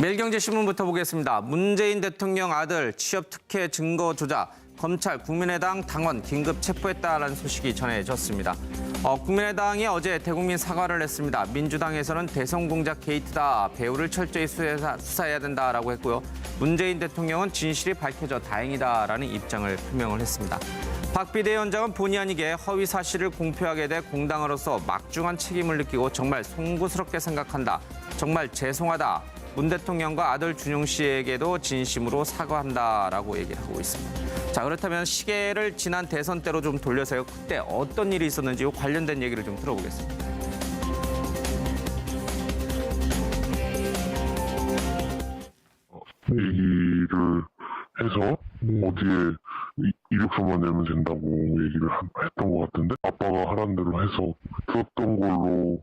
매일경제신문부터 보겠습니다. 문재인 대통령 아들 취업 특혜 증거 조작, 검찰 국민의당 당원 긴급 체포했다라는 소식이 전해졌습니다. 국민의당이 어제 대국민 사과를 했습니다. 민주당에서는 대선 공작 게이트다, 배우를 철저히 수사해야 된다라고 했고요. 문재인 대통령은 진실이 밝혀져 다행이다라는 입장을 표명을 했습니다. 박 비대위원장은 본의 아니게 허위 사실을 공표하게 돼 공당으로서 막중한 책임을 느끼고 정말 송구스럽게 생각한다. 정말 죄송하다. 문 대통령과 아들 준용 씨에게도 진심으로 사과한다라고 얘기를 하고 있습니다. 자, 그렇다면 시계를 지난 대선 때로 좀 돌려서요. 그때 어떤 일이 있었는지 관련된 얘기를 좀 들어보겠습니다. 얘기를 해서 어디에 이력서만 내면 된다고 얘기를 했던 것 같은데, 아빠가 하란 대로 해서 들었던 걸로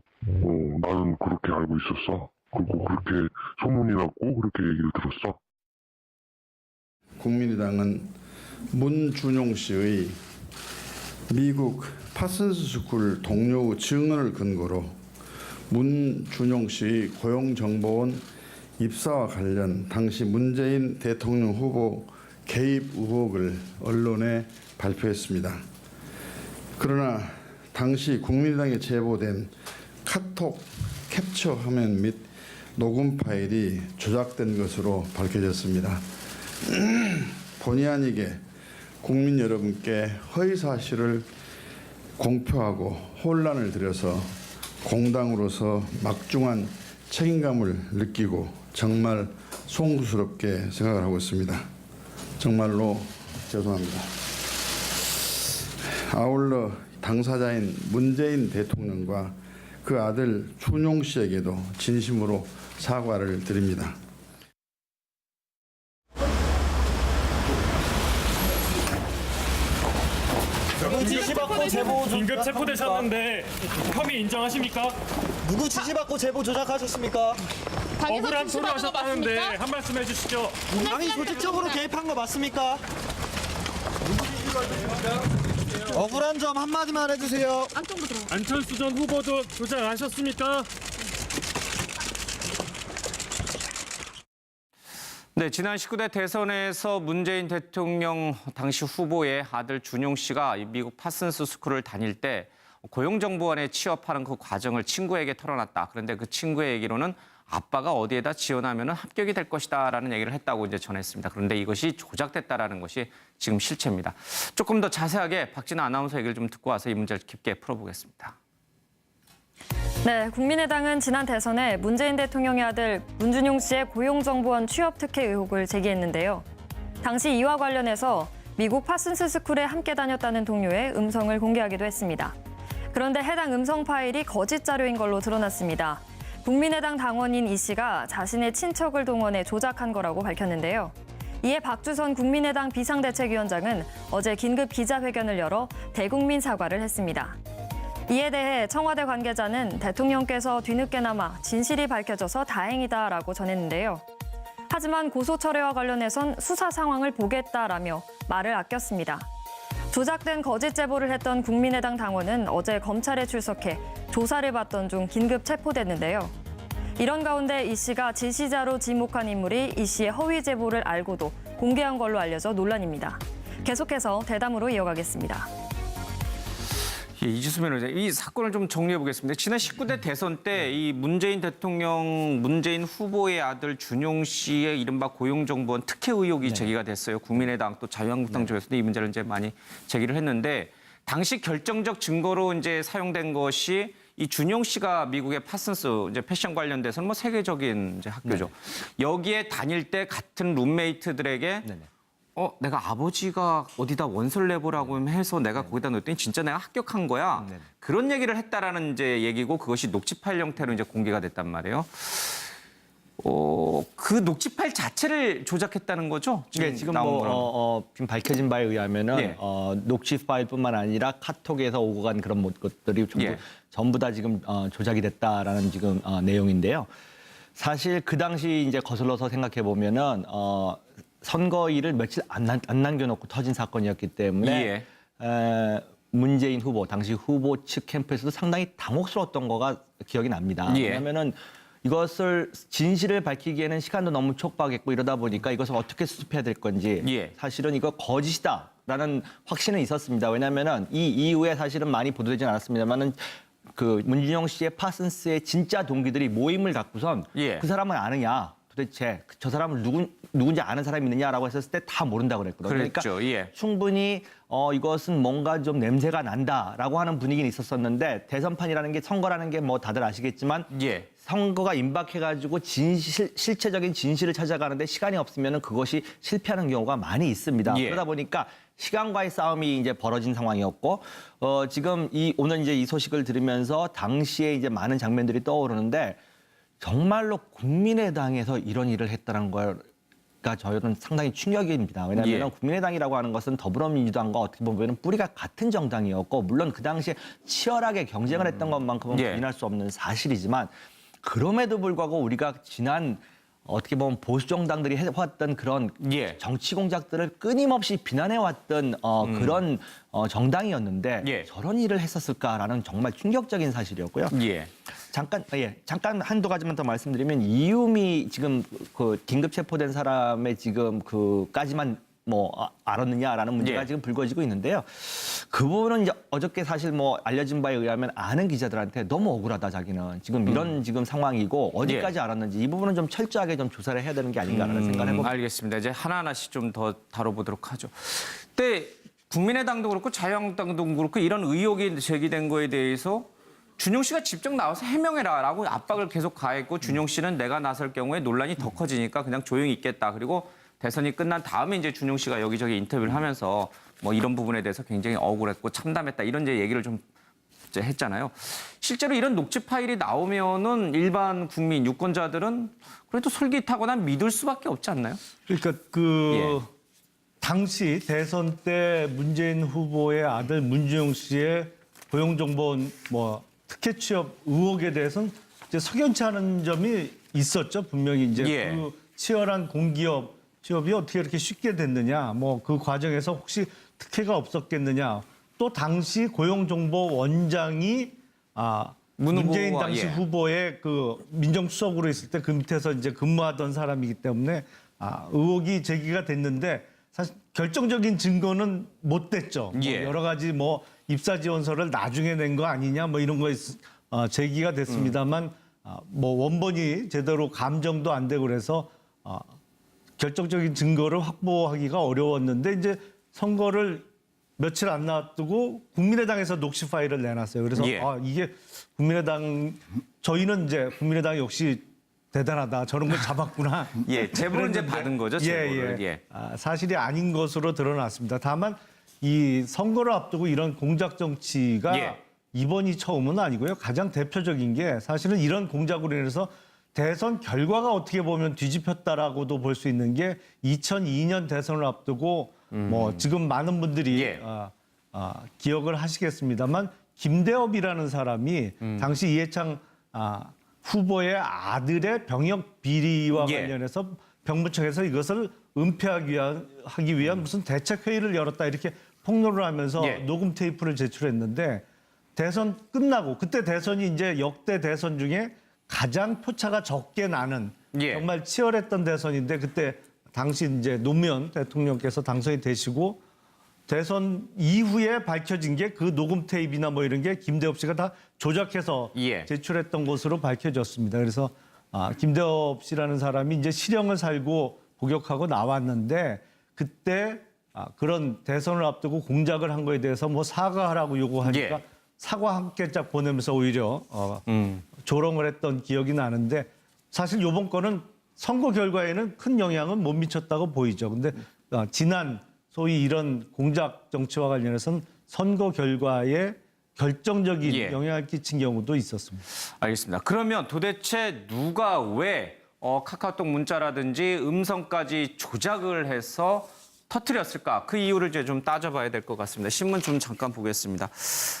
나는 그렇게 알고 있었어. 그리고 그렇게 소문이 났고 그렇게 얘기를 들었어. 국민의당은 문준용 씨의 미국 파슨스 스쿨 동료 증언을 근거로 문준용 씨의 고용정보원 입사와 관련 당시 문재인 대통령 후보 개입 의혹을 언론에 발표했습니다. 그러나 당시 국민의당에 제보된 카톡 캡처 화면 및 녹음 파일이 조작된 것으로 밝혀졌습니다. 본의 아니게 국민 여러분께 허위 사실을 공표하고 혼란을 드려서 공당으로서 막중한 책임감을 느끼고 정말 송구스럽게 생각을 하고 있습니다. 정말로 죄송합니다. 아울러 당사자인 문재인 대통령과 그 아들 준용 씨에게도 진심으로 사과를 드립니다. 누구 지시받고 제보 긴급 체포되셨는데 혐의 인정하십니까? 누구 지시받고 제보 조작하셨습니까? 억울한 소리 하셨다는데 한 말씀 해주시죠. 당이 조직적으로 개입한 거 맞습니까? 억울한 점 한마디만 해주세요. 안철수 전 후보도 조작하셨습니까? 네, 지난 19대 대선에서 문재인 대통령 당시 후보의 아들 준용 씨가 미국 파슨스 스쿨을 다닐 때 고용정보원에 취업하는 그 과정을 친구에게 털어놨다. 그런데 그 친구의 얘기로는 아빠가 어디에다 지원하면 합격이 될 것이다라는 얘기를 했다고 이제 전했습니다. 그런데 이것이 조작됐다라는 것이 지금 실체입니다. 조금 더 자세하게 박진아 아나운서 얘기를 좀 듣고 와서 이 문제를 깊게 풀어보겠습니다. 네, 국민의당은 지난 대선에 문재인 대통령의 아들 문준용 씨의 고용정보원 취업 특혜 의혹을 제기했는데요. 당시 이와 관련해서 미국 파슨스 스쿨에 함께 다녔다는 동료의 음성을 공개하기도 했습니다. 그런데 해당 음성 파일이 거짓 자료인 걸로 드러났습니다. 국민의당 당원인 이 씨가 자신의 친척을 동원해 조작한 거라고 밝혔는데요. 이에 박주선 국민의당 비상대책위원장은 어제 긴급 기자회견을 열어 대국민 사과를 했습니다. 이에 대해 청와대 관계자는 대통령께서 뒤늦게나마 진실이 밝혀져서 다행이다라고 전했는데요. 하지만 고소 철회와 관련해선 수사 상황을 보겠다라며 말을 아꼈습니다. 조작된 거짓 제보를 했던 국민의당 당원은 어제 검찰에 출석해 조사를 받던 중 긴급 체포됐는데요. 이런 가운데 이 씨가 지시자로 지목한 인물이 이 씨의 허위 제보를 알고도 공개한 걸로 알려져 논란입니다. 계속해서 대담으로 이어가겠습니다. 예, 이지수 변호사, 이 사건을 좀 정리해 보겠습니다. 지난 19대 대선 때 이 문재인 대통령, 문재인 후보의 아들 준용 씨의 이른바 고용정보원 특혜 의혹이 제기가 됐어요. 국민의당 또 자유한국당 쪽에서도 이 문제를 이제 많이 제기를 했는데, 당시 결정적 증거로 이제 사용된 것이 이 준용 씨가 미국의 파슨스 이제 패션 관련돼서는 뭐 세계적인 이제 학교죠. 여기에 다닐 때 같은 룸메이트들에게 내가 아버지가 어디다 원서를 내보라고 해서 내가 거기다 넣었더니 진짜 내가 합격한 거야. 그런 얘기를 했다라는 이제 얘기고, 그것이 녹취 파일 형태로 이제 공개가 됐단 말이에요. 그 녹취 파일 자체를 조작했다는 거죠? 네, 지금 지금 밝혀진 바에 의하면은 녹취 파일뿐만 아니라 카톡에서 오고 간 그런 것들이 전부 다 지금 조작이 됐다라는 지금 내용인데요. 사실 그 당시 이제 거슬러서 생각해 보면은 선거일을 며칠 안 남겨놓고 터진 사건이었기 때문에 문재인 후보, 당시 후보 측 캠프에서도 상당히 당혹스러웠던 거가 기억이 납니다. 왜냐하면은 이것을 진실을 밝히기에는 시간도 너무 촉박했고 이러다 보니까 이것을 어떻게 수습해야 될 건지 예. 사실은 이거 거짓이다라는 확신은 있었습니다. 왜냐하면은 이 이후에 사실은 많이 보도되진 않았습니다만은 그 문준용 씨의 파슨스의 진짜 동기들이 모임을 갖고선 예. 그 사람을 아느냐 도대체 저 사람을 누군지 아는 사람이 있느냐라고 했었을 때 다 모른다고 그랬거든요. 그랬죠. 그러니까 예. 충분히 이것은 뭔가 좀 냄새가 난다라고 하는 분위기는 있었었는데 대선판이라는 게 선거라는 게 뭐 다들 아시겠지만 예. 선거가 임박해가지고 실체적인 진실을 찾아가는데 시간이 없으면 그것이 실패하는 경우가 많이 있습니다. 예. 그러다 보니까 시간과의 싸움이 이제 벌어진 상황이었고 지금 오늘 이제 이 소식을 들으면서 당시에 이제 많은 장면들이 떠오르는데 정말로 국민의당에서 이런 일을 했다는 걸가 저는 상당히 충격입니다. 왜냐하면 예. 국민의당이라고 하는 것은 더불어민주당과 어떻게 보면 뿌리가 같은 정당이었고 물론 그 당시에 치열하게 경쟁을 했던 것만큼은 예. 부인할 수 없는 사실이지만 그럼에도 불구하고 우리가 지난 어떻게 보면 보수 정당들이 해왔던 그런 예. 정치 공작들을 끊임없이 비난해왔던 그런 정당이었는데 예. 저런 일을 했었을까라는 정말 충격적인 사실이었고요. 예. 잠깐 한두 가지만 더 말씀드리면 이유미 지금 그 긴급 체포된 사람의 지금 그까지만 알았느냐라는 문제가 예. 지금 불거지고 있는데요. 그 부분은 이제 어저께 사실 알려진 바에 의하면 아는 기자들한테 너무 억울하다 자기는 지금 이런 지금 상황이고 어디까지 알았는지 이 부분은 좀 철저하게 좀 조사를 해야 되는 게 아닌가라는 생각을 해봅니다. 알겠습니다. 이제 하나하나씩 좀 더 다뤄보도록 하죠. 근데 국민의당도 그렇고 자유한국당도 그렇고 이런 의혹이 제기된 거에 대해서 준용 씨가 직접 나와서 해명해라라고 압박을 계속 가했고 준용 씨는 내가 나설 경우에 논란이 더 커지니까 그냥 조용히 있겠다. 그리고 대선이 끝난 다음에 이제 준용 씨가 여기저기 인터뷰를 하면서 뭐 이런 부분에 대해서 굉장히 억울했고 참담했다 이런 이제 얘기를 좀 이제 했잖아요. 실제로 이런 녹취 파일이 나오면은 일반 국민 유권자들은 그래도 솔깃하거나 믿을 수밖에 없지 않나요? 그러니까 당시 대선 때 문재인 후보의 아들 문준용 씨의 고용정보원 특혜 취업 의혹에 대해서는 이제 석연치 않은 점이 있었죠. 분명히 이제 예. 그 치열한 공기업 취업이 어떻게 이렇게 쉽게 됐느냐, 그 과정에서 혹시 특혜가 없었겠느냐. 또 당시 고용정보원장이 문재인 후보와, 당시 예. 후보의 그 민정수석으로 있을 때 그 밑에서 이제 근무하던 사람이기 때문에 의혹이 제기가 됐는데 사실 결정적인 증거는 못 됐죠. 예. 여러 가지 입사 지원서를 나중에 낸 거 아니냐 이런 거 제기가 됐습니다만 원본이 제대로 감정도 안 되고 그래서 결정적인 증거를 확보하기가 어려웠는데 이제 선거를 며칠 안 놔두고 국민의당에서 녹취 파일을 내놨어요. 그래서 예. 이게 저희는 이제 국민의당 역시 대단하다. 저런 걸 잡았구나. 예, 제보를 이제 그랬는데, 받은 거죠, 제보를. 예. 사실이 아닌 것으로 드러났습니다. 다만 이 선거를 앞두고 이런 공작 정치가 예. 이번이 처음은 아니고요. 가장 대표적인 게 사실은 이런 공작으로 인해서 대선 결과가 어떻게 보면 뒤집혔다라고도 볼 수 있는 게 2002년 대선을 앞두고 지금 많은 분들이 예. 기억을 하시겠습니다만 김대업이라는 사람이 당시 이해창 후보의 아들의 병역 비리와 예. 관련해서 병무청에서 이것을 은폐하기 위한 무슨 대책회의를 열었다 이렇게 폭로를 하면서 예. 녹음 테이프를 제출했는데 대선 끝나고 그때 대선이 이제 역대 대선 중에 가장 표차가 적게 나는 예. 정말 치열했던 대선인데 그때 당시 이제 노무현 대통령께서 당선이 되시고 대선 이후에 밝혀진 게 그 녹음 테이프나 이런 게 김대업 씨가 다 조작해서 예. 제출했던 것으로 밝혀졌습니다. 그래서 김대업 씨라는 사람이 이제 실형을 살고 복역하고 나왔는데 그때 그런 대선을 앞두고 공작을 한 거에 대해서 사과하라고 요구하니까 예. 사과 한 개짝 보내면서 오히려 조롱을 했던 기억이 나는데 사실 이번 거는 선거 결과에는 큰 영향은 못 미쳤다고 보이죠. 근데 지난 소위 이런 공작 정치와 관련해서는 선거 결과에 결정적인 예. 영향을 끼친 경우도 있었습니다. 알겠습니다. 그러면 도대체 누가 왜 카카오톡 문자라든지 음성까지 조작을 해서 터뜨렸을까? 그 이유를 이제 좀 따져봐야 될 것 같습니다. 신문 좀 잠깐 보겠습니다.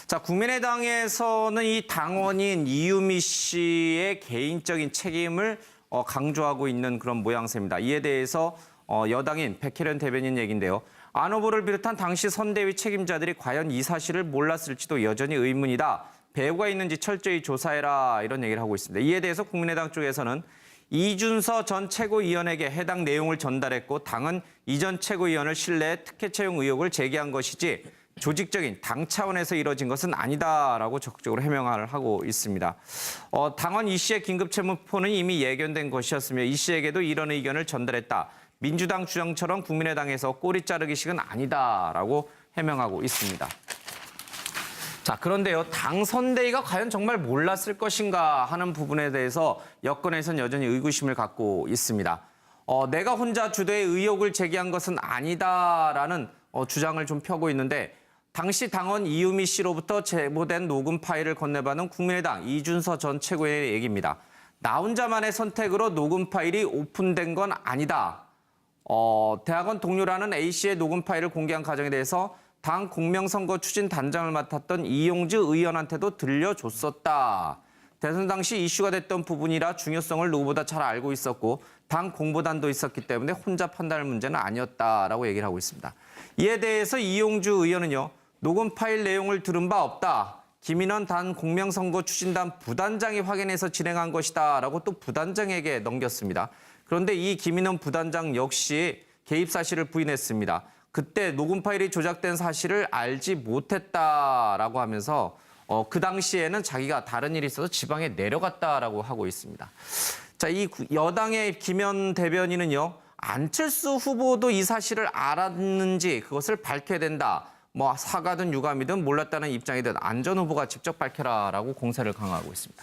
자, 국민의당에서는 이 당원인 이유미 씨의 개인적인 책임을 강조하고 있는 그런 모양새입니다. 이에 대해서 여당인 백혜련 대변인 얘기인데요. 안 후보를 비롯한 당시 선대위 책임자들이 과연 이 사실을 몰랐을지도 여전히 의문이다. 배후가 있는지 철저히 조사해라 이런 얘기를 하고 있습니다. 이에 대해서 국민의당 쪽에서는 이준서 전 최고위원에게 해당 내용을 전달했고 당은 이 전 최고위원을 신뢰해 특혜 채용 의혹을 제기한 것이지 조직적인 당 차원에서 이뤄진 것은 아니다라고 적극적으로 해명을 하고 있습니다. 당원 이 씨의 긴급체포는 이미 예견된 것이었으며 이 씨에게도 이런 의견을 전달했다. 민주당 주장처럼 국민의당에서 꼬리 자르기식은 아니다라고 해명하고 있습니다. 자, 그런데요, 당 선대위가 과연 정말 몰랐을 것인가 하는 부분에 대해서 여권에서는 여전히 의구심을 갖고 있습니다. 내가 혼자 주도의 의혹을 제기한 것은 아니다라는 주장을 좀 펴고 있는데 당시 당원 이유미 씨로부터 제보된 녹음 파일을 건네받은 국민의당 이준서 전 최고위원의 얘기입니다. 나 혼자만의 선택으로 녹음 파일이 오픈된 건 아니다. 대학원 동료라는 A씨의 녹음 파일을 공개한 과정에 대해서 당 공명선거 추진 단장을 맡았던 이용주 의원한테도 들려줬었다. 대선 당시 이슈가 됐던 부분이라 중요성을 누구보다 잘 알고 있었고 당 공보단도 있었기 때문에 혼자 판단할 문제는 아니었다라고 얘기를 하고 있습니다. 이에 대해서 이용주 의원은요. 녹음 파일 내용을 들은 바 없다. 김인원 단 공명선거 추진단 부단장이 확인해서 진행한 것이다 라고 또 부단장에게 넘겼습니다. 그런데 이 김인원 부단장 역시 개입 사실을 부인했습니다. 그때 녹음 파일이 조작된 사실을 알지 못했다라고 하면서 그 당시에는 자기가 다른 일이 있어서 지방에 내려갔다라고 하고 있습니다. 자, 이 여당의 김현 대변인은요. 안철수 후보도 이 사실을 알았는지 그것을 밝혀야 된다. 뭐 사과든 유감이든 몰랐다는 입장이든 안 전 후보가 직접 밝혀라라고 공세를 강화하고 있습니다.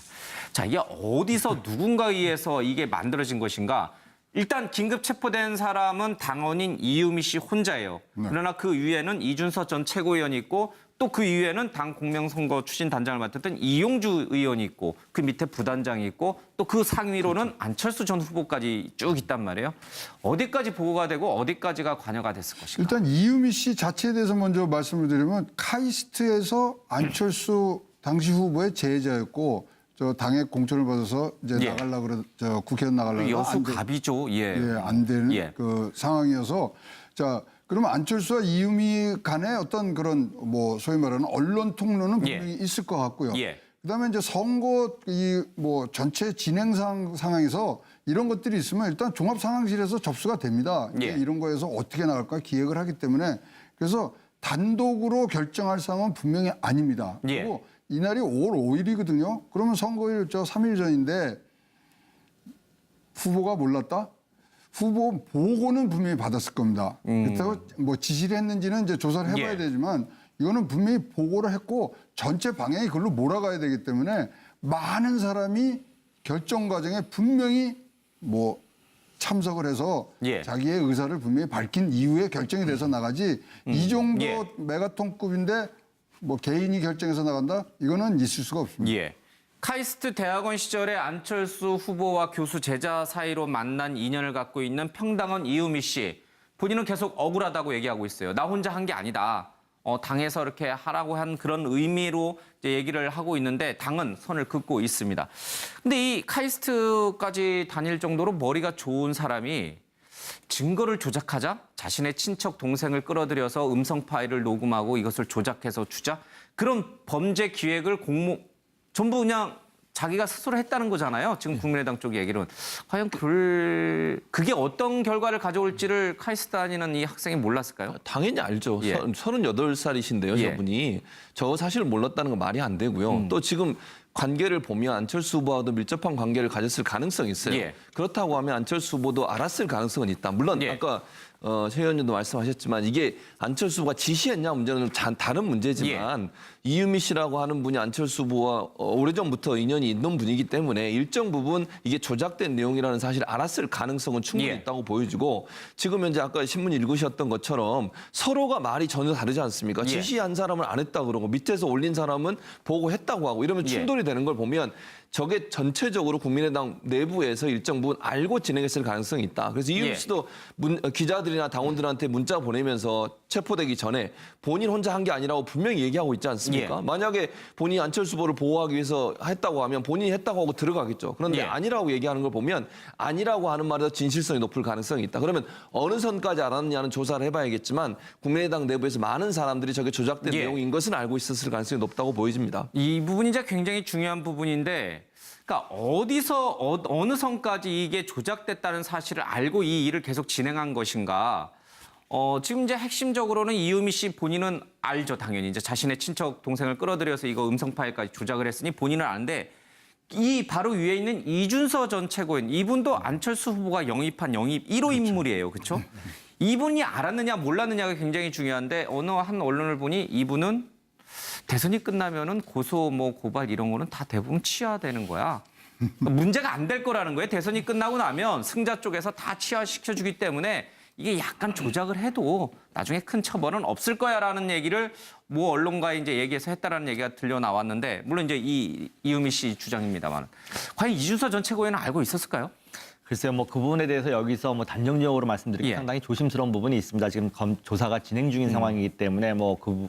자, 이게 어디서 누군가에 의해서 이게 만들어진 것인가? 일단 긴급 체포된 사람은 당원인 이유미 씨 혼자예요. 그러나 그 위에는 이준서 전 최고위원이 있고 또 그 위에는 당 공명선거 추진 단장을 맡았던 이용주 의원이 있고 그 밑에 부단장이 있고 또 그 상위로는 안철수 전 후보까지 쭉 있단 말이에요. 어디까지 보고가 되고 어디까지가 관여가 됐을 것인가? 일단 이유미 씨 자체에 대해서 먼저 말씀을 드리면 카이스트에서 안철수 당시 후보의 제자였고 저 당의 공천을 받아서 이제 예. 나가려고 그래 저 국회의원 나가려고 여수 갑이죠. 예. 예, 안 되는 예. 그 상황이어서 자 그러면 안철수와 이유미 간의 어떤 그런 뭐 소위 말하는 언론 통로는 분명히 있을 것 같고요. 예. 그다음에 이제 선거 이 뭐 전체 진행 상황에서 이런 것들이 있으면 일단 종합 상황실에서 접수가 됩니다. 예. 이런 거에서 어떻게 나갈까 기획을 하기 때문에 그래서 단독으로 결정할 상황은 분명히 아닙니다. 예. 그리고 이날이 5월 5일이거든요. 그러면 선거일 3일 전인데 후보가 몰랐다? 후보 보고는 분명히 받았을 겁니다. 그렇다고 뭐 지시를 했는지는 이제 조사를 해봐야 예. 되지만 이거는 분명히 보고를 했고 전체 방향이 그걸로 몰아가야 되기 때문에 많은 사람이 결정 과정에 분명히 뭐 참석을 해서 예. 자기의 의사를 분명히 밝힌 이후에 결정이 돼서 나가지 이 정도 예. 메가톤급인데 뭐 개인이 결정해서 나간다? 이거는 있을 수가 없습니다. 예. 카이스트 대학원 시절에 안철수 후보와 교수 제자 사이로 만난 인연을 갖고 있는 평당원 이유미 씨. 본인은 계속 억울하다고 얘기하고 있어요. 나 혼자 한 게 아니다. 당에서 이렇게 하라고 한 그런 의미로 이제 얘기를 하고 있는데 당은 선을 긋고 있습니다. 근데 이 카이스트까지 다닐 정도로 머리가 좋은 사람이 증거를 조작하자 자신의 친척 동생을 끌어들여서 음성 파일을 녹음하고 이것을 조작해서 주자 그런 범죄 기획을 전부 그냥 자기가 스스로 했다는 거잖아요. 지금 국민의당 쪽 얘기로는. 과연 그게 어떤 결과를 가져올지를 카이스트 다니는 이 학생이 몰랐을까요? 당연히 알죠. 예. 38살이신데요, 예. 저분이. 저 사실을 몰랐다는 건 말이 안 되고요. 또 지금 관계를 보면 안철수 후보와도 밀접한 관계를 가졌을 가능성이 있어요. 예. 그렇다고 하면 안철수 후보도 알았을 가능성은 있다. 물론 예. 아까 최 의원님도 말씀하셨지만 이게 안철수 후보가 지시했냐 문제는 좀 다른 문제지만 이유미 씨라고 하는 분이 안철수 후보와 오래전부터 인연이 있는 분이기 때문에 일정 부분 이게 조작된 내용이라는 사실을 알았을 가능성은 충분히 예. 있다고 보여지고 지금 현재 아까 신문 읽으셨던 것처럼 서로가 말이 전혀 다르지 않습니까? 예. 지시한 사람은 안 했다 그러고 밑에서 올린 사람은 보고했다고 하고 이러면 충돌이 되는 걸 보면 저게 전체적으로 국민의당 내부에서 일정 부분 알고 진행했을 가능성이 있다. 그래서 이윤미 씨도 기자들이나 당원들한테 문자 보내면서 체포되기 전에 본인 혼자 한 게 아니라고 분명히 얘기하고 있지 않습니까? 만약에 본인이 안철수 후보를 보호하기 위해서 했다고 하면 본인이 했다고 하고 들어가겠죠. 그런데 아니라고 얘기하는 걸 보면 아니라고 하는 말에서 진실성이 높을 가능성이 있다. 그러면 어느 선까지 알았느냐는 조사를 해봐야겠지만 국민의당 내부에서 많은 사람들이 저게 조작된 내용인 것은 알고 있었을 가능성이 높다고 보여집니다. 이 부분이 이제 굉장히 중요한 부분인데, 그러니까 어디서 어느 선까지 이게 조작됐다는 사실을 알고 이 일을 계속 진행한 것인가. 지금 이제 핵심적으로는 이유미 씨 본인은 알죠, 당연히. 이제 자신의 친척 동생을 끌어들여서 이거 음성 파일까지 조작을 했으니 본인은 아는데, 이 바로 위에 있는 이준서 전 최고위원, 이분도 안철수 후보가 영입한 1호 인물이에요, 그렇죠? 이분이 알았느냐 몰랐느냐가 굉장히 중요한데, 어느 한 언론을 보니 이분은 대선이 끝나면은 고소, 고발 이런 거는 다 대부분 치하되는 거야. 문제가 안 될 거라는 거예요. 대선이 끝나고 나면 승자 쪽에서 다 치하시켜주기 때문에 이게 약간 조작을 해도 나중에 큰 처벌은 없을 거야라는 얘기를 모 언론가에 이제 얘기해서 했다라는 얘기가 들려 나왔는데, 물론 이제 이유미 씨 주장입니다만, 과연 이준서 전 최고위원은 알고 있었을까요? 글쎄요, 그 부분에 대해서 여기서 단정적으로 말씀드리기 상당히 조심스러운 부분이 있습니다. 지금 조사가 진행 중인 상황이기 때문에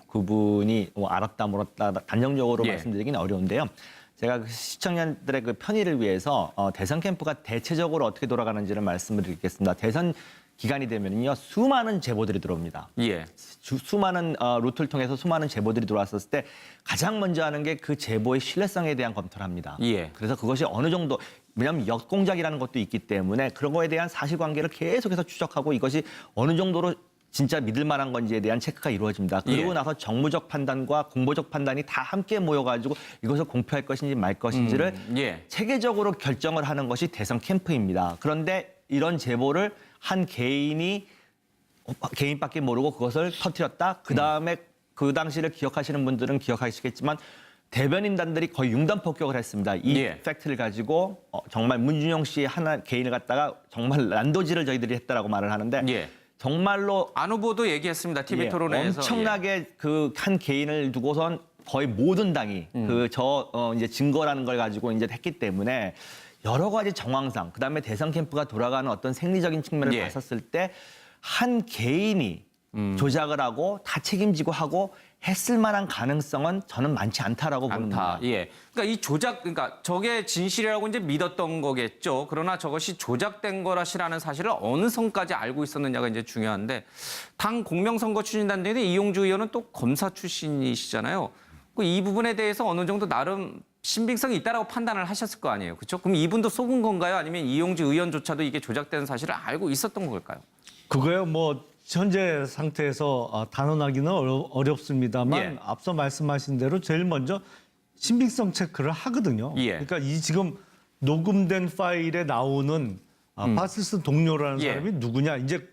그분이 알았다 몰랐다 단정적으로 말씀드리기는 어려운데요. 제가 시청자들의 그 편의를 위해서 대선 캠프가 대체적으로 어떻게 돌아가는지를 말씀을 드리겠습니다. 대선 기간이 되면요, 수많은 제보들이 들어옵니다. 수많은 루트를 통해서 수많은 제보들이 들어왔었을 때 가장 먼저 하는 게 그 제보의 신뢰성에 대한 검토를 합니다. 그래서 그것이 어느 정도, 왜냐하면 역공작이라는 것도 있기 때문에 그런 거에 대한 사실관계를 계속해서 추적하고 이것이 어느 정도로 진짜 믿을 만한 건지에 대한 체크가 이루어집니다. 그리고 나서 정무적 판단과 공보적 판단이 다 함께 모여가지고 이것을 공표할 것인지 말 것인지를 체계적으로 결정을 하는 것이 대선 캠프입니다. 그런데 이런 제보를 한 개인밖에 모르고 그것을 터뜨렸다. 그다음에 그 당시를 기억하시는 분들은 기억하시겠지만 대변인단들이 거의 융단 폭격을 했습니다. 이 팩트를 가지고 정말 문준용 씨 개인을 갖다가 정말 난도질을 저희들이 했다라고 말을 하는데 정말로 안 후보도 얘기했습니다. TV 토론회에서. 엄청나게 그 한 개인을 두고선 거의 모든 당이 이제 증거라는 걸 가지고 이제 했기 때문에 여러 가지 정황상, 그다음에 대선 캠프가 돌아가는 어떤 생리적인 측면을 봤었을 때 한 개인이 조작을 하고 다 책임지고 하고 했을 만한 가능성은 저는 많지 않다라고 봅니다. 그러니까 이 그러니까 저게 진실이라고 이제 믿었던 거겠죠. 그러나 저것이 조작된 거라시라는 사실을 어느 선까지 알고 있었느냐가 이제 중요한데, 당 공명선거 추진단장인데 이용주 의원은 또 검사 출신이시잖아요. 이 부분에 대해서 어느 정도 나름 신빙성이 있다라고 판단을 하셨을 거 아니에요, 그렇죠? 그럼 이분도 속은 건가요? 아니면 이용주 의원조차도 이게 조작된 사실을 알고 있었던 걸까요? 그거요, 현재 상태에서 단언하기는 어렵습니다만 앞서 말씀하신 대로 제일 먼저 신빙성 체크를 하거든요. 그러니까 이 지금 녹음된 파일에 나오는 파시스트 동료라는 사람이 누구냐. 이제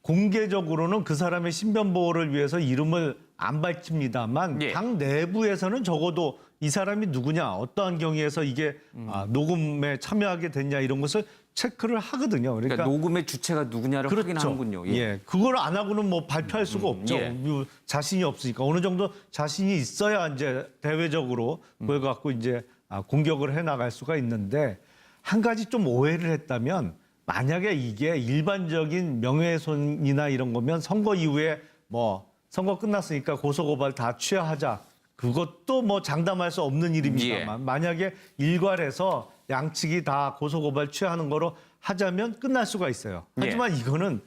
공개적으로는 그 사람의 신변 보호를 위해서 이름을 안 밝힙니다만 당 내부에서는 적어도 이 사람이 누구냐, 어떠한 경위에서 이게 녹음에 참여하게 됐냐 이런 것을 체크를 하거든요. 그러니까 녹음의 주체가 누구냐를 확인하는군요. 그걸 안 하고는 발표할 수가 없죠. 자신이 없으니까 어느 정도 자신이 있어야 이제 대외적으로 그걸 갖고 이제 공격을 해 나갈 수가 있는데, 한 가지 좀 오해를 했다면, 만약에 이게 일반적인 명예훼손이나 이런 거면 선거 이후에 선거 끝났으니까 고소고발 다 취하하자, 그것도 장담할 수 없는 일입니다만 만약에 일괄해서 양측이 다 고소고발 취하는 거로 하자면 끝날 수가 있어요. 하지만 이거는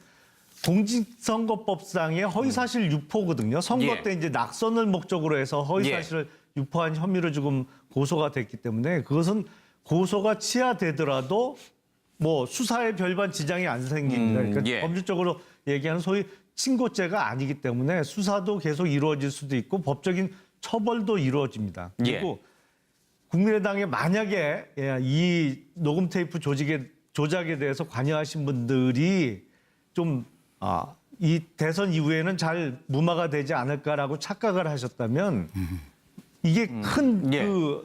공직선거법상의 허위사실 유포거든요. 선거 때 이제 낙선을 목적으로 해서 허위사실을 유포한 혐의로 지금 고소가 됐기 때문에 그것은 고소가 취하되더라도 수사에 별반 지장이 안 생깁니다. 그러니까 법률적으로 얘기하는 소위 친고죄가 아니기 때문에 수사도 계속 이루어질 수도 있고 법적인 처벌도 이루어집니다. 그리고 국민의당에 만약에 이 녹음 테이프 조작에 대해서 관여하신 분들이 좀 이 대선 이후에는 잘 무마가 되지 않을까라고 착각을 하셨다면, 이게 큰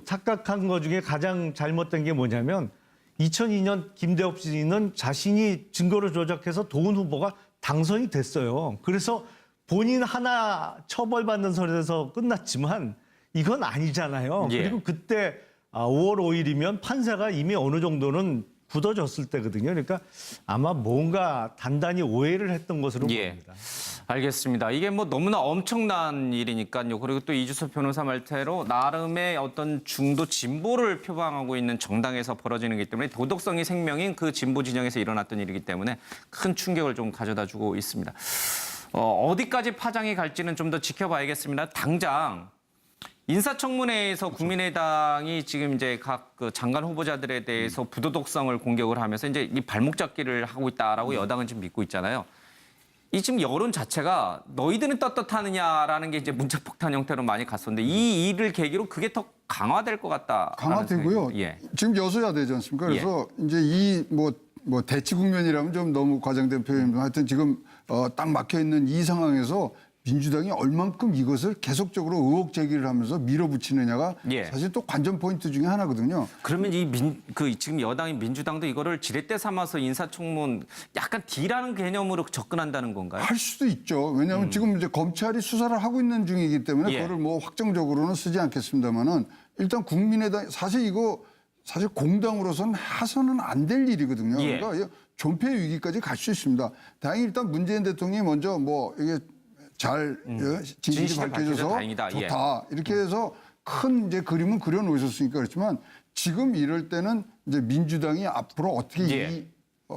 착각한 것 중에 가장 잘못된 게 뭐냐면 2002년 김대엽 씨는 자신이 증거를 조작해서 도훈 후보가 당선이 됐어요. 그래서 본인 하나 처벌받는 선에서 끝났지만 이건 아니잖아요. 그리고 그때 5월 5일이면 판세가 이미 어느 정도는 굳어졌을 때거든요. 그러니까 아마 뭔가 단단히 오해를 했던 것으로 보입니다. 알겠습니다. 이게 뭐 너무나 엄청난 일이니까요. 그리고 또 이주섭 변호사 말대로 나름의 어떤 중도 진보를 표방하고 있는 정당에서 벌어지는 거기 때문에 도덕성이 생명인 그 진보 진영에서 일어났던 일이기 때문에 큰 충격을 좀 가져다주고 있습니다. 어디까지 파장이 갈지는 좀 더 지켜봐야겠습니다. 당장 인사청문회에서 국민의당이 지금 이제 각 그 장관 후보자들에 대해서 부도덕성을 공격을 하면서 이제 이 발목 잡기를 하고 있다라고 여당은 지금 믿고 있잖아요. 이 지금 여론 자체가 너희들은 떳떳하느냐라는 게 이제 문자폭탄 형태로 많이 갔었는데 이 일을 계기로 그게 더 강화될 것 같다. 강화되고요. 예. 지금 여소야 되지 않습니까? 그래서 이제 이 뭐 대치 국면이라면 좀 너무 과장된 표현입니다. 하여튼 지금 딱 막혀 있는 이 상황에서 민주당이 얼만큼 이것을 계속적으로 의혹 제기를 하면서 밀어붙이느냐가 예. 사실 또 관전 포인트 중에 하나거든요. 그러면 지금 여당인 민주당도 이거를 지렛대 삼아서 인사청문 약간 딜하는 개념으로 접근한다는 건가요? 할 수도 있죠. 왜냐하면 지금 이제 검찰이 수사를 하고 있는 중이기 때문에 예. 그거를 뭐 확정적으로는 쓰지 않겠습니다만은 일단 국민의당 사실 공당으로서는 해서는 안 될 일이거든요. 예. 그러니까 존폐 위기까지 갈 수 있습니다. 다행히 일단 문재인 대통령이 먼저 뭐 이게 잘 진실이 진실이 밝혀져서 다행이다. 좋다. 이렇게 해서 큰 이제 그림은 그려 놓으셨으니까 그렇지만 지금 이럴 때는 이제 민주당이 앞으로 어떻게 예. 이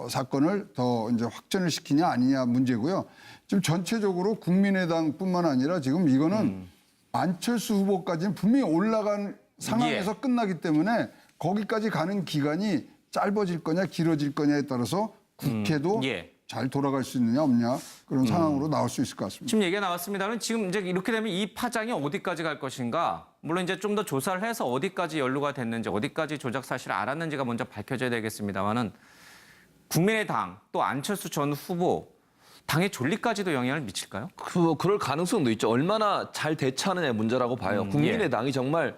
사건을 더 이제 확전을 시키냐 아니냐 문제고요. 지금 전체적으로 국민의당뿐만 아니라 지금 이거는 안철수 후보까지는 분명히 올라간 상황에서 예. 끝나기 때문에 거기까지 가는 기간이 짧아질 거냐 길어질 거냐에 따라서 국회도 예. 잘 돌아갈 수 있느냐 없냐 그런 상황으로 나올 수 있을 것 같습니다. 지금 얘기가 나왔습니다는 지금 이제 이렇게 되면 이 파장이 어디까지 갈 것인가? 물론 이제 좀 더 조사를 해서 어디까지 연루가 됐는지 어디까지 조작 사실을 알았는지가 먼저 밝혀져야 되겠습니다만은 국민의당 또 안철수 전 후보 당의 존립까지도 영향을 미칠까요? 그럴 가능성도 있죠. 얼마나 잘 대처하느냐의 문제라고 봐요. 국민의당이 정말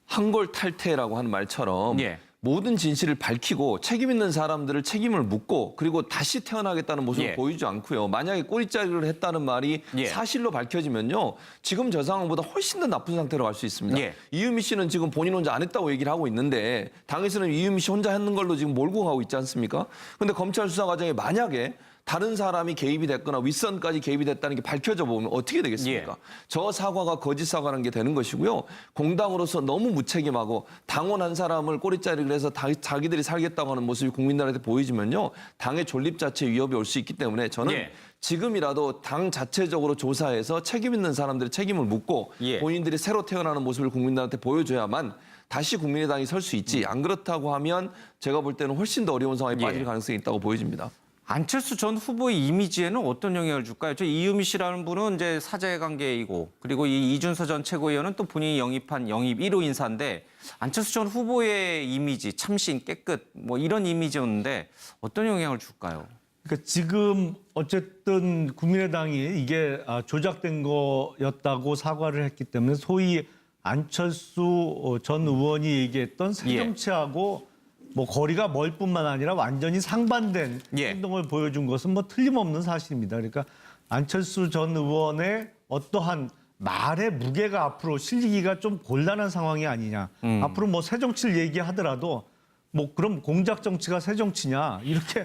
한골 탈퇴라고 하는 말처럼 예. 모든 진실을 밝히고 책임 있는 사람들을 책임을 묻고 그리고 다시 태어나겠다는 모습을 예. 보이지 않고요. 만약에 꼬리자리를 했다는 말이 예. 사실로 밝혀지면요. 지금 저 상황보다 훨씬 더 나쁜 상태로 갈 수 있습니다. 예. 이유미 씨는 지금 본인 혼자 안 했다고 얘기를 하고 있는데 당에서는 이유미 씨 혼자 했는 걸로 지금 몰고 가고 있지 않습니까? 근데 검찰 수사 과정에 만약에 다른 사람이 개입이 됐거나 윗선까지 개입이 됐다는 게 밝혀져 보면 어떻게 되겠습니까? 예. 저 사과가 거짓 사과라는 게 되는 것이고요. 공당으로서 너무 무책임하고 당원 한 사람을 꼬리자리를 해서 자기들이 살겠다고 하는 모습이 국민들한테 보이지면요. 당의 존립 자체에 위협이 올 수 있기 때문에 저는 예. 지금이라도 당 자체적으로 조사해서 책임 있는 사람들의 책임을 묻고 예. 본인들이 새로 태어나는 모습을 국민들한테 보여줘야만 다시 국민의당이 설 수 있지. 안 그렇다고 하면 제가 볼 때는 훨씬 더 어려운 상황에 예. 빠질 가능성이 있다고 보여집니다. 안철수 전 후보의 이미지에는 어떤 영향을 줄까요? 저 이유미 씨라는 분은 이제 사제 관계이고 그리고 이 이준서 전 최고위원은 또 본인이 영입한 영입 1호 인사인데 안철수 전 후보의 이미지 참신 깨끗 뭐 이런 이미지였는데 어떤 영향을 줄까요? 그러니까 지금 어쨌든 국민의당이 이게 조작된 거였다고 사과를 했기 때문에 소위 안철수 전 의원이 얘기했던 새정치하고 뭐 거리가 멀 뿐만 아니라 완전히 상반된 예. 행동을 보여준 것은 뭐 틀림없는 사실입니다. 그러니까 안철수 전 의원의 어떠한 말의 무게가 앞으로 실리기가 좀 곤란한 상황이 아니냐. 앞으로 뭐 새정치를 얘기하더라도 뭐 그럼 공작 정치가 새 정치냐 이렇게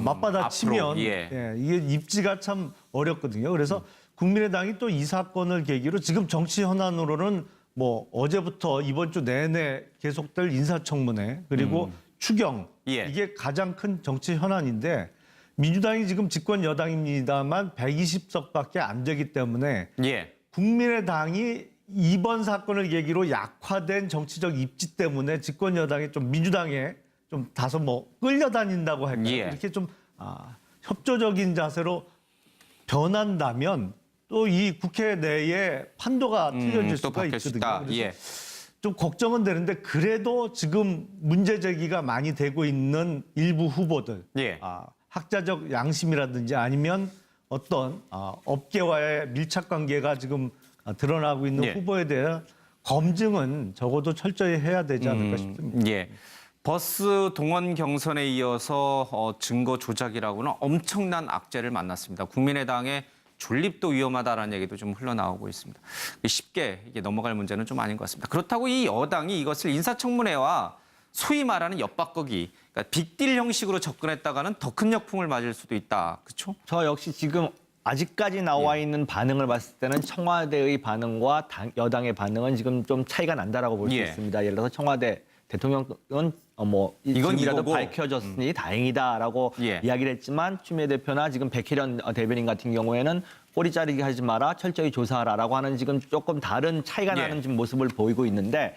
맞받아치면 앞으로, 예. 이게 입지가 참 어렵거든요. 그래서 국민의당이 또 이 사건을 계기로 지금 정치 현안으로는 뭐 어제부터 이번 주 내내 계속될 인사청문회 그리고 추경 예. 이게 가장 큰 정치 현안인데 민주당이 지금 집권 여당입니다만 120석밖에 안 되기 때문에 예. 국민의당이 이번 사건을 계기로 약화된 정치적 입지 때문에 집권 여당이 좀 민주당에 좀 다소 뭐 끌려다닌다고 할까요? 예. 이렇게 좀 협조적인 자세로 변한다면 또 이 국회 내에 판도가 틀려질 또 수가 바뀔 수 있거든요. 있다. 그래서 예. 좀 걱정은 되는데 그래도 지금 문제 제기가 많이 되고 있는 일부 후보들 예. 학자적 양심이라든지 아니면 어떤 업계와의 밀착 관계가 지금 드러나고 있는 예. 후보에 대한 검증은 적어도 철저히 해야 되지 않을까 싶습니다. 예. 버스 동원 경선에 이어서 증거 조작이라고는 엄청난 악재를 만났습니다. 국민의당의 존립도 위험하다라는 얘기도 좀 흘러나오고 있습니다. 쉽게 이게 넘어갈 문제는 좀 아닌 것 같습니다. 그렇다고 이 여당이 이것을 인사청문회와 소위 말하는 엿바꾸기, 그러니까 빅딜 형식으로 접근했다가는 더 큰 역풍을 맞을 수도 있다. 그렇죠? 저 역시 지금 아직까지 나와 있는 반응을 봤을 때는 청와대의 반응과 여당의 반응은 지금 좀 차이가 난다라고 볼 수 있습니다. 예를 들어서 청와대 대통령은 이건 지금이라도 이거고. 밝혀졌으니 다행이다라고 이야기를 했지만 추미애 대표나 지금 백혜련 대변인 같은 경우에는 꼬리 자르기 하지 마라, 철저히 조사하라라고 하는 지금 조금 다른 차이가 나는 지금 모습을 보이고 있는데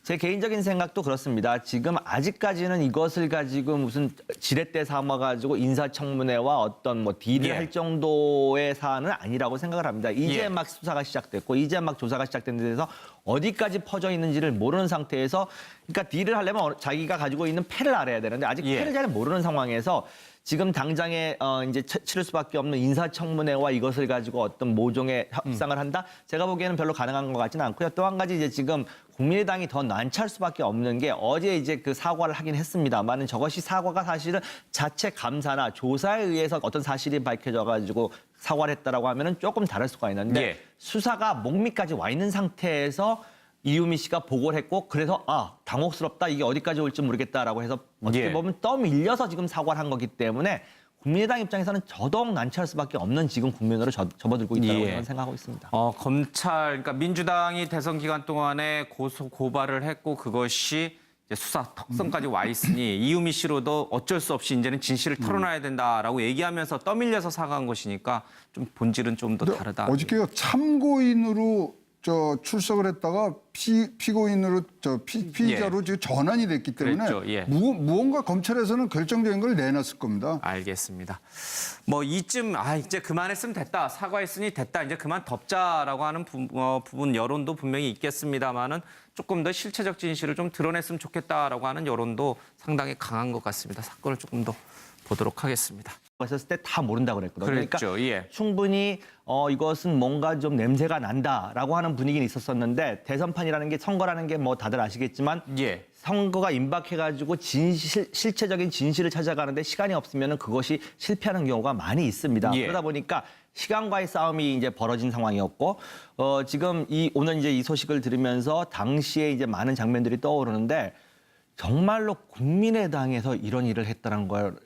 제 개인적인 생각도 그렇습니다. 지금 아직까지는 이것을 가지고 무슨 지렛대 삼아가지고 인사청문회와 어떤 뭐 딜을 할 정도의 사안은 아니라고 생각을 합니다. 이제 막 수사가 시작됐고 이제 막 조사가 시작된 데서 어디까지 퍼져 있는지를 모르는 상태에서 그러니까 딜을 하려면 자기가 가지고 있는 패를 알아야 되는데 아직 패를 잘 모르는 상황에서 지금 당장에 이제 치를 수밖에 없는 인사청문회와 이것을 가지고 어떤 모종의 협상을 한다? 제가 보기에는 별로 가능한 것 같지는 않고요. 또 한 가지 이제 지금 국민의당이 더 난처할 수밖에 없는 게 어제 이제 그 사과를 하긴 했습니다만 저것이 사과가 사실은 자체 감사나 조사에 의해서 어떤 사실이 밝혀져 가지고 사과를 했다라고 하면은 조금 다를 수가 있는데 수사가 목밑까지 와 있는 상태에서 이유미 씨가 보고를 했고 그래서 당혹스럽다 이게 어디까지 올지 모르겠다라고 해서 어떻게 보면 떠밀려서 지금 사과를 한 거기 때문에 국민의당 입장에서는 더더욱 난처할 수밖에 없는 지금 국면으로 접어들고 있다고 저는 생각하고 있습니다. 검찰, 그러니까 민주당이 대선 기간 동안에 고발을 했고 그것이 이제 수사 턱선까지 와 있으니 이유미 씨로도 어쩔 수 없이 이제는 진실을 털어놔야 된다라고 얘기하면서 떠밀려서 사과한 것이니까 좀 본질은 좀 더 다르다. 어저께요 참고인으로 출석을 했다가 피고인으로 피의자로 지금 전환이 됐기 때문에 그랬죠. 무언가 검찰에서는 결정적인 걸 내놨을 겁니다. 알겠습니다. 뭐 이쯤 이제 그만했으면 됐다. 사과했으니 됐다. 이제 그만 덮자라고 하는 부분 여론도 분명히 있겠습니다만은 조금 더 실체적 진실을 좀 드러냈으면 좋겠다라고 하는 여론도 상당히 강한 것 같습니다. 사건을 조금 더 보도록 하겠습니다. 했을 때 다 모른다고 그랬거든요. 그랬죠. 그러니까 충분히 이것은 뭔가 좀 냄새가 난다라고 하는 분위기는 있었었는데 대선판이라는 게 선거라는 게 뭐 다들 아시겠지만 선거가 임박해가지고 실체적인 진실을 찾아가는데 시간이 없으면 그것이 실패하는 경우가 많이 있습니다. 그러다 보니까 시간과의 싸움이 이제 벌어진 상황이었고 지금 오늘 이제 이 소식을 들으면서 당시에 이제 많은 장면들이 떠오르는데 정말로 국민의당에서 이런 일을 했다는 걸.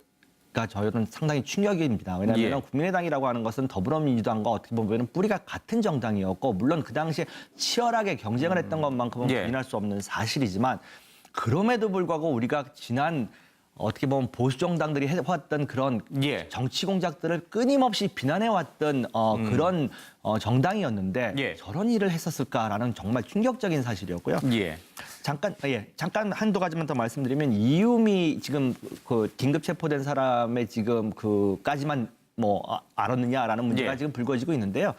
가 저희는 상당히 충격입니다. 왜냐하면 국민의당이라고 하는 것은 더불어민주당과 어떻게 보면 뿌리가 같은 정당이었고 물론 그 당시에 치열하게 경쟁을 했던 것만큼은 부인할 수 없는 사실이지만 그럼에도 불구하고 우리가 지난 어떻게 보면 보수 정당들이 해왔던 그런 정치 공작들을 끊임없이 비난해왔던 그런 정당이었는데 저런 일을 했었을까라는 정말 충격적인 사실이었고요. 잠깐 한두 가지만 더 말씀드리면 이유미 지금 그 긴급 체포된 사람의 지금 그까지만 알았느냐라는 문제가 지금 불거지고 있는데요.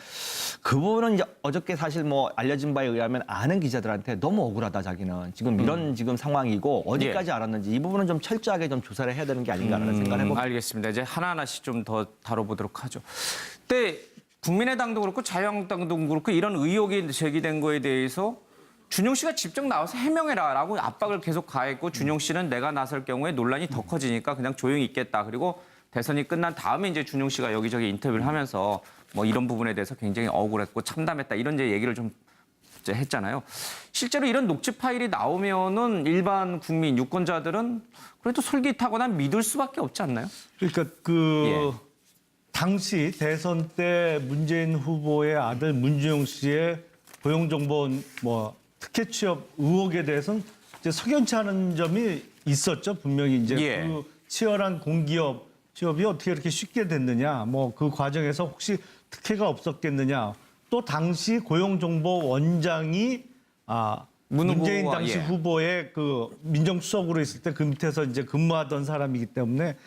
그 부분은 이제 어저께 사실 알려진 바에 의하면 아는 기자들한테 너무 억울하다 자기는 지금 이런 지금 상황이고 어디까지 알았는지 이 부분은 좀 철저하게 좀 조사를 해야 되는 게 아닌가라는 생각을 해봅니다. 알겠습니다. 이제 하나하나씩 좀 더 다뤄보도록 하죠. 근데 국민의당도 그렇고 자유한국당도 그렇고 이런 의혹이 제기된 거에 대해서 준용 씨가 직접 나와서 해명해라라고 압박을 계속 가했고 준용 씨는 내가 나설 경우에 논란이 더 커지니까 그냥 조용히 있겠다. 그리고 대선이 끝난 다음에 이제 준용 씨가 여기저기 인터뷰를 하면서 이런 부분에 대해서 굉장히 억울했고 참담했다 이런 이제 얘기를 좀 했잖아요. 실제로 이런 녹취 파일이 나오면은 일반 국민 유권자들은 그래도 솔깃하거나 믿을 수밖에 없지 않나요? 그러니까 당시 대선 때 문재인 후보의 아들 문준용 씨의 고용정보원 특혜 취업 의혹에 대해서는 이제 석연치 않은 점이 있었죠. 분명히 이제 그 치열한 공기업 취업이 어떻게 이렇게 쉽게 됐느냐, 그 과정에서 혹시 특혜가 없었겠느냐, 또 당시 고용정보원장이 문재인 당시 후보의 그 민정수석으로 있을 때 그 밑에서 이제 근무하던 사람이기 때문에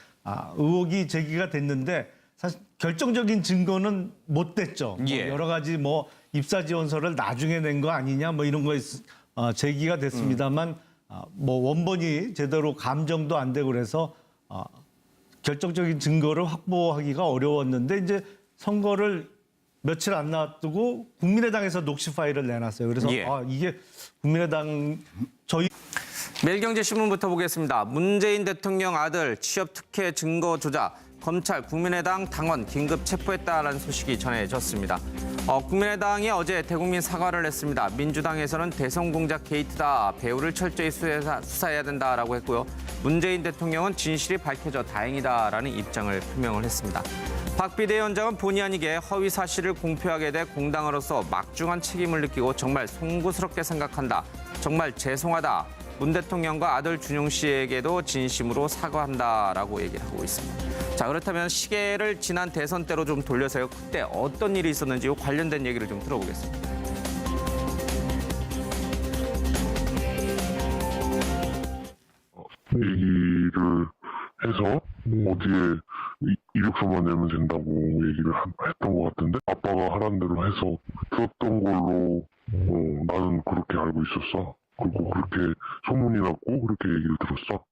의혹이 제기가 됐는데 사실 결정적인 증거는 못 됐죠. 여러 가지 입사 지원서를 나중에 낸 거 아니냐, 이런 거 제기가 됐습니다만 원본이 제대로 감정도 안 되고 그래서 결정적인 증거를 확보하기가 어려웠는데 이제 선거를 며칠 안 놔두고 국민의당에서 녹취 파일을 내놨어요. 그래서 이게 국민의당 매일경제신문부터 보겠습니다. 문재인 대통령 아들 취업 특혜 증거 조작. 검찰, 국민의당 당원 긴급 체포했다라는 소식이 전해졌습니다. 국민의당이 어제 대국민 사과를 했습니다. 민주당에서는 대선 공작 게이트다, 배후를 철저히 수사해야 된다라고 했고요. 문재인 대통령은 진실이 밝혀져 다행이다라는 입장을 표명을 했습니다. 박 비대위원장은 본의 아니게 허위 사실을 공표하게 돼 공당으로서 막중한 책임을 느끼고 정말 송구스럽게 생각한다. 정말 죄송하다. 문 대통령과 아들 준용 씨에게도 진심으로 사과한다라고 얘기를 하고 있습니다. 자, 그렇다면 시계를 지난 대선 때로 좀 돌려서요. 그때 어떤 일이 있었는지 관련된 얘기를 좀 들어보겠습니다. 얘기를 해서 어디에 이력서만 내면 된다고 얘기를 했던 것 같은데 아빠가 하란 대로 해서 들었던 걸로 나는 그렇게 알고 있었어. 그리고 그렇게 소문이 났고 그렇게 얘기를 들었어.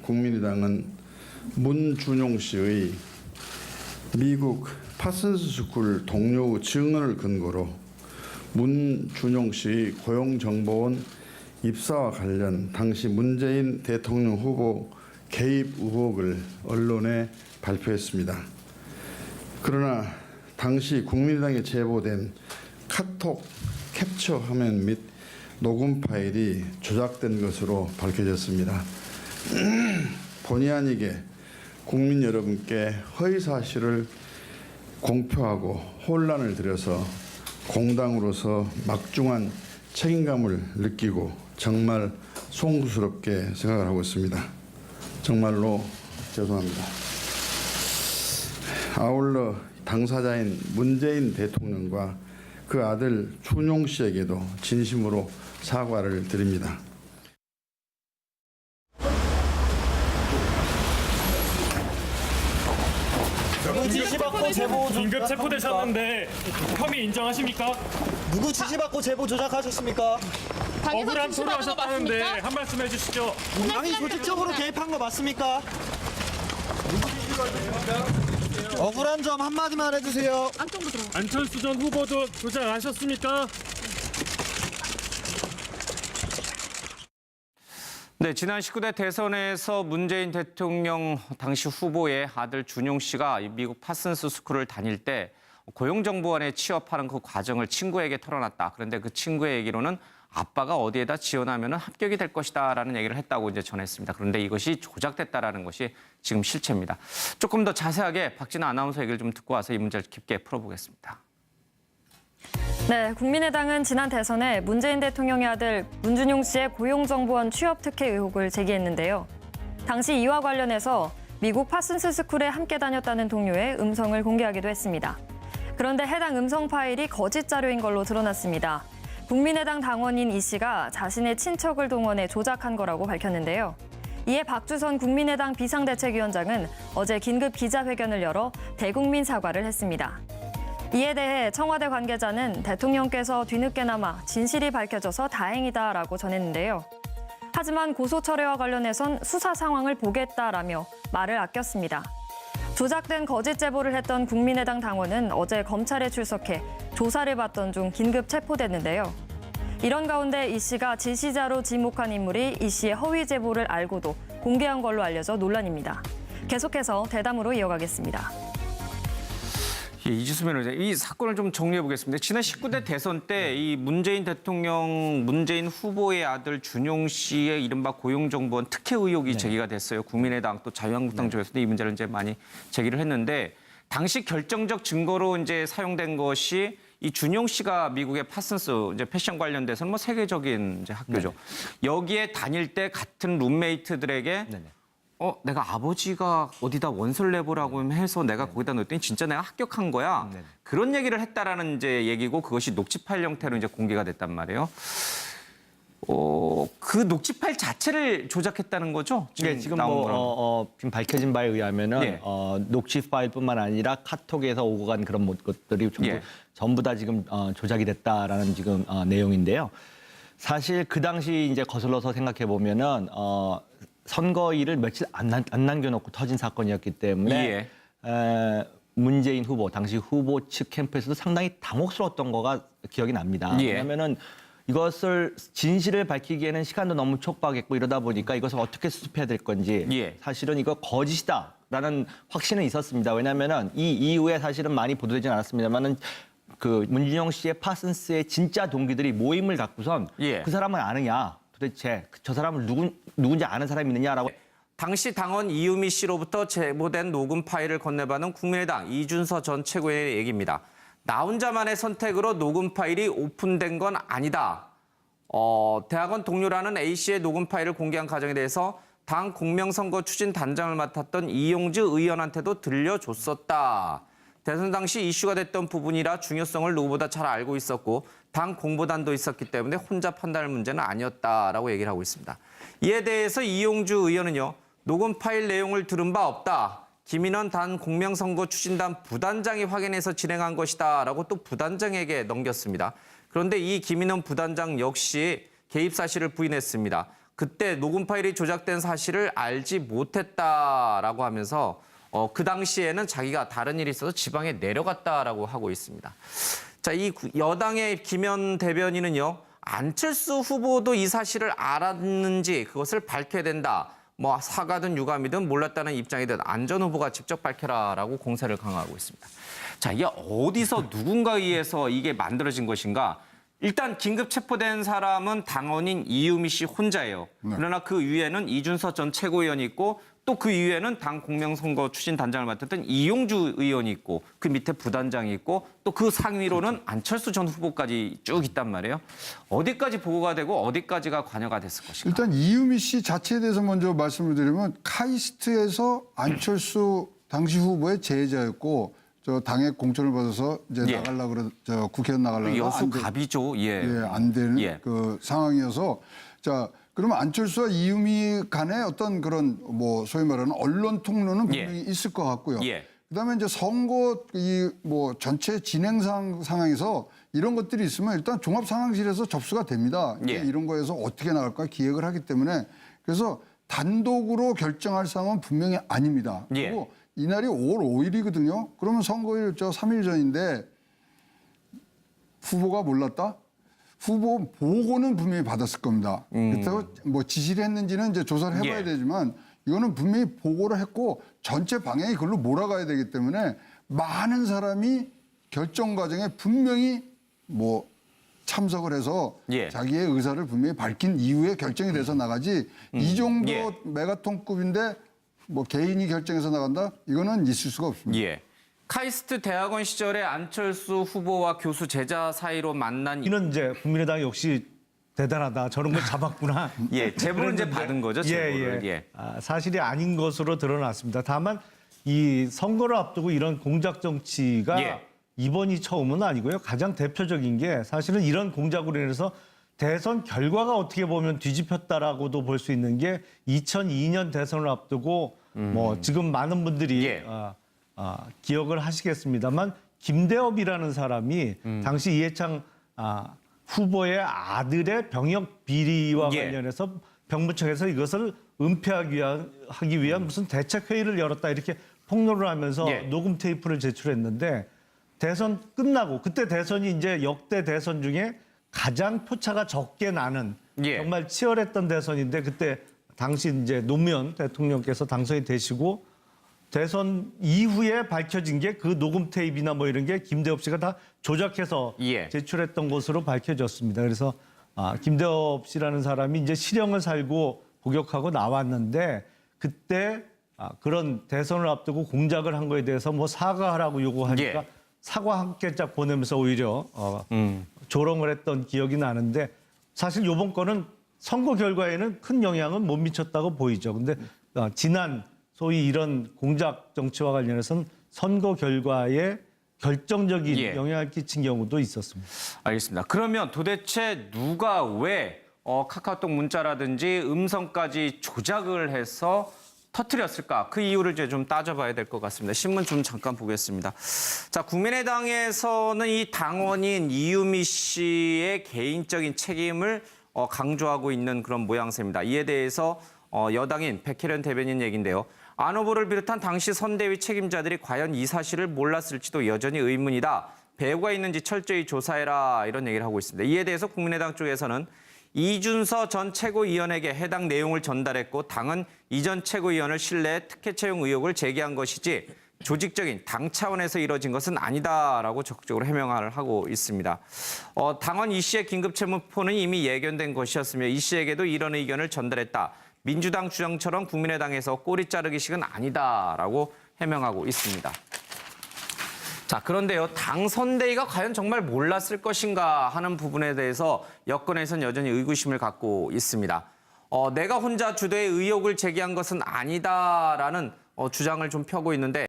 국민의당은 문준용 씨의 미국 파슨스 스쿨 동료 증언을 근거로 문준용 씨의 고용정보원 입사와 관련 당시 문재인 대통령 후보 개입 의혹을 언론에 발표했습니다. 그러나 당시 국민의당에 제보된 카톡 캡처 화면 및 녹음 파일이 조작된 것으로 밝혀졌습니다. 본의 아니게 국민 여러분께 허위 사실을 공표하고 혼란을 드려서 공당으로서 막중한 책임감을 느끼고 정말 송구스럽게 생각을 하고 있습니다. 정말로 죄송합니다. 아울러 당사자인 문재인 대통령과 그 아들 준용 씨에게도 진심으로 사과를 드립니다. 누구 지시받고 제보 긴급 조작하십니까? 체포되셨는데 혐의 인정하십니까? 누구 지시받고 제보 조작하셨습니까? 억울한 소리 하셨다는데 한 말씀 해주시죠. 당이 조직적으로 개입한 거 맞습니까? 억울한 점 한마디만 해주세요. 안철수 전 후보도 조작하셨습니까? 네, 지난 19대 대선에서 문재인 대통령 당시 후보의 아들 준용 씨가 미국 파슨스 스쿨을 다닐 때 고용정보원에 취업하는 그 과정을 친구에게 털어놨다. 그런데 그 친구의 얘기로는 아빠가 어디에다 지원하면 합격이 될 것이다라는 얘기를 했다고 이제 전했습니다. 그런데 이것이 조작됐다라는 것이 지금 실체입니다. 조금 더 자세하게 박진아 아나운서 얘기를 좀 듣고 와서 이 문제를 깊게 풀어보겠습니다. 네, 국민의당은 지난 대선에 문재인 대통령의 아들 문준용 씨의 고용정보원 취업 특혜 의혹을 제기했는데요. 당시 이와 관련해서 미국 파슨스 스쿨에 함께 다녔다는 동료의 음성을 공개하기도 했습니다. 그런데 해당 음성 파일이 거짓 자료인 걸로 드러났습니다. 국민의당 당원인 이 씨가 자신의 친척을 동원해 조작한 거라고 밝혔는데요. 이에 박주선 국민의당 비상대책위원장은 어제 긴급 기자회견을 열어 대국민 사과를 했습니다. 이에 대해 청와대 관계자는 대통령께서 뒤늦게나마 진실이 밝혀져서 다행이다라고 전했는데요. 하지만 고소 철회와 관련해선 수사 상황을 보겠다라며 말을 아꼈습니다. 조작된 거짓 제보를 했던 국민의당 당원은 어제 검찰에 출석해 조사를 받던 중 긴급 체포됐는데요. 이런 가운데 이 씨가 지시자로 지목한 인물이 이 씨의 허위 제보를 알고도 공개한 걸로 알려져 논란입니다. 계속해서 대담으로 이어가겠습니다. 예, 이지수 변호사, 이 사건을 좀 정리해 보겠습니다. 지난 19대 대선 때 이 문재인 대통령, 문재인 후보의 아들 준용 씨의 이른바 고용정보원 특혜 의혹이 제기가 됐어요. 국민의당 또 자유한국당 쪽에서도 이 문제를 이제 많이 제기를 했는데 당시 결정적 증거로 이제 사용된 것이 이 준용 씨가 미국의 파슨스 이제 패션 관련돼서는 뭐 세계적인 이제 학교죠. 여기에 다닐 때 같은 룸메이트들에게 내가 아버지가 어디다 원서를 내보라고 해서 내가 거기다 넣었더니 진짜 내가 합격한 거야. 그런 얘기를 했다라는 이제 얘기고 그것이 녹취 파일 형태로 이제 공개가 됐단 말이에요. 그 녹취 파일 자체를 조작했다는 거죠? 지금 나온 거는. 지금 밝혀진 바에 의하면은 예. 녹취 파일뿐만 아니라 카톡에서 오고 간 그런 것들이 전부 다 지금 조작이 됐다라는 지금 내용인데요. 사실 그 당시 이제 거슬러서 생각해 보면은 선거일을 며칠 안 남겨놓고 터진 사건이었기 때문에 문재인 후보 당시 후보 측 캠프에서도 상당히 당혹스러웠던 거가 기억이 납니다. 예. 왜냐하면은 이것을 진실을 밝히기에는 시간도 너무 촉박했고 이러다 보니까 이것을 어떻게 수습해야 될 건지 예. 사실은 이거 거짓이다라는 확신은 있었습니다. 왜냐하면은 이 이후에 사실은 많이 보도되진 않았습니다만은 그 문준용 씨의 파슨스의 진짜 동기들이 모임을 갖고선 예. 그 사람을 아느냐 도대체 저 사람을 누군지 아는 사람이 있느냐라고 당시 당원 이유미 씨로부터 제보된 녹음 파일을 건네받은 국민의당 이준서 전 최고위원의 얘기입니다. 나 혼자만의 선택으로 녹음 파일이 오픈된 건 아니다. 대학원 동료라는 A씨의 녹음 파일을 공개한 과정에 대해서 당 공명선거 추진 단장을 맡았던 이용주 의원한테도 들려줬었다. 대선 당시 이슈가 됐던 부분이라 중요성을 누구보다 잘 알고 있었고 당 공보단도 있었기 때문에 혼자 판단할 문제는 아니었다라고 얘기를 하고 있습니다. 이에 대해서 이용주 의원은요. 녹음 파일 내용을 들은 바 없다. 김인원 단 공명선거 추진단 부단장이 확인해서 진행한 것이다 라고 또 부단장에게 넘겼습니다. 그런데 이 김인원 부단장 역시 개입 사실을 부인했습니다. 그때 녹음 파일이 조작된 사실을 알지 못했다라고 하면서 그 당시에는 자기가 다른 일이 있어서 지방에 내려갔다라고 하고 있습니다. 자, 이 여당의 김현 대변인은요. 안철수 후보도 이 사실을 알았는지 그것을 밝혀야 된다. 뭐 사과든 유감이든 몰랐다는 입장이든 안 전 후보가 직접 밝혀라라고 공세를 강화하고 있습니다. 자, 이게 어디서 누군가에 의해서 이게 만들어진 것인가? 일단 긴급 체포된 사람은 당원인 이유미 씨 혼자예요. 그러나 그 위에는 이준서 전 최고위원이 있고 또 그 위에는 당 공명선거 추진 단장을 맡았던 이용주 의원이 있고 그 밑에 부단장이 있고 또 그 상위로는 안철수 전 후보까지 쭉 있단 말이에요. 어디까지 보고가 되고 어디까지가 관여가 됐을 것인가? 일단 이유미 씨 자체에 대해서 먼저 말씀을 드리면 카이스트에서 안철수 당시 후보의 제자였고 저 당의 공천을 받아서 이제 예. 나가려고 저 국회의원 나가려고 여수 갑이죠. 예. 예, 안 되는 예. 그 상황이어서 자 그러면 안철수와 이유미 간의 어떤 그런 뭐 소위 말하는 언론 통로는 분명히 있을 것 같고요. 예. 그다음에 이제 선거 이 뭐 전체 진행 상황에서 이런 것들이 있으면 일단 종합 상황실에서 접수가 됩니다. 예. 이런 거에서 어떻게 나갈까 기획을 하기 때문에 그래서 단독으로 결정할 상황은 분명히 아닙니다. 예. 그리고 이날이 5월 5일이거든요. 그러면 선거일 3일 전인데 후보가 몰랐다? 후보 보고는 분명히 받았을 겁니다. 그렇다고 뭐 지시를 했는지는 이제 조사를 해봐야 예. 되지만 이거는 분명히 보고를 했고 전체 방향이 그걸로 몰아가야 되기 때문에 많은 사람이 결정 과정에 분명히 뭐 참석을 해서 예. 자기의 의사를 분명히 밝힌 이후에 결정이 돼서 나가지 이 정도 예. 메가톤급인데 뭐 개인이 결정해서 나간다? 이거는 있을 수가 없습니다. 예. 카이스트 대학원 시절에 안철수 후보와 교수 제자 사이로 만난 이는 이제 국민의당 역시 대단하다. 저런 걸 잡았구나. 예, 제보를 이제 그랬는데, 받은 거죠, 제보를. 예. 사실이 아닌 것으로 드러났습니다. 다만 이 선거를 앞두고 이런 공작 정치가 예. 이번이 처음은 아니고요. 가장 대표적인 게 사실은 이런 공작으로 인해서 대선 결과가 어떻게 보면 뒤집혔다라고도 볼 수 있는 게 2002년 대선을 앞두고 뭐 지금 많은 분들이 예. 기억을 하시겠습니다만 김대업이라는 사람이 당시 이해창 후보의 아들의 병역 비리와 예. 관련해서 병무청에서 이것을 은폐하기 위한 무슨 대책회의를 열었다 이렇게 폭로를 하면서 예. 녹음 테이프를 제출했는데 대선 끝나고 그때 대선이 이제 역대 대선 중에 가장 표차가 적게 나는 예. 정말 치열했던 대선인데 그때 당시 이제 노무현 대통령께서 당선이 되시고 대선 이후에 밝혀진 게 그 녹음 테이프나 뭐 이런 게 김대업 씨가 다 조작해서 예. 제출했던 것으로 밝혀졌습니다. 그래서 김대업 씨라는 사람이 이제 실형을 살고 복역하고 나왔는데 그때 그런 대선을 앞두고 공작을 한 거에 대해서 뭐 사과하라고 요구하니까 예. 사과 한 개짝 보내면서 오히려 조롱을 했던 기억이 나는데 사실 이번 거는 선거 결과에는 큰 영향은 못 미쳤다고 보이죠. 근데 지난 소위 이런 공작 정치와 관련해서는 선거 결과에 결정적인 예. 영향을 끼친 경우도 있었습니다. 알겠습니다. 그러면 도대체 누가 왜 카카오톡 문자라든지 음성까지 조작을 해서 터뜨렸을까? 그 이유를 이제 좀 따져봐야 될 것 같습니다. 신문 좀 잠깐 보겠습니다. 자, 국민의당에서는 이 당원인 이유미 씨의 개인적인 책임을 강조하고 있는 그런 모양새입니다. 이에 대해서 여당인 백혜련 대변인 얘기인데요. 안 후보를 비롯한 당시 선대위 책임자들이 과연 이 사실을 몰랐을지도 여전히 의문이다. 배후가 있는지 철저히 조사해라 이런 얘기를 하고 있습니다. 이에 대해서 국민의당 쪽에서는 이준서 전 최고위원에게 해당 내용을 전달했고 당은 이전 최고위원을 신뢰해 특혜 채용 의혹을 제기한 것이지 조직적인 당 차원에서 이뤄진 것은 아니다라고 적극적으로 해명을 하고 있습니다. 당원 이 씨의 긴급 체포는 이미 예견된 것이었으며 이 씨에게도 이런 의견을 전달했다. 민주당 주장처럼 국민의당에서 꼬리 자르기식은 아니다라고 해명하고 있습니다. 자, 그런데요, 당 선대위가 과연 정말 몰랐을 것인가 하는 부분에 대해서 여권에서는 여전히 의구심을 갖고 있습니다. 내가 혼자 주도의 의혹을 제기한 것은 아니다라는 주장을 좀 펴고 있는데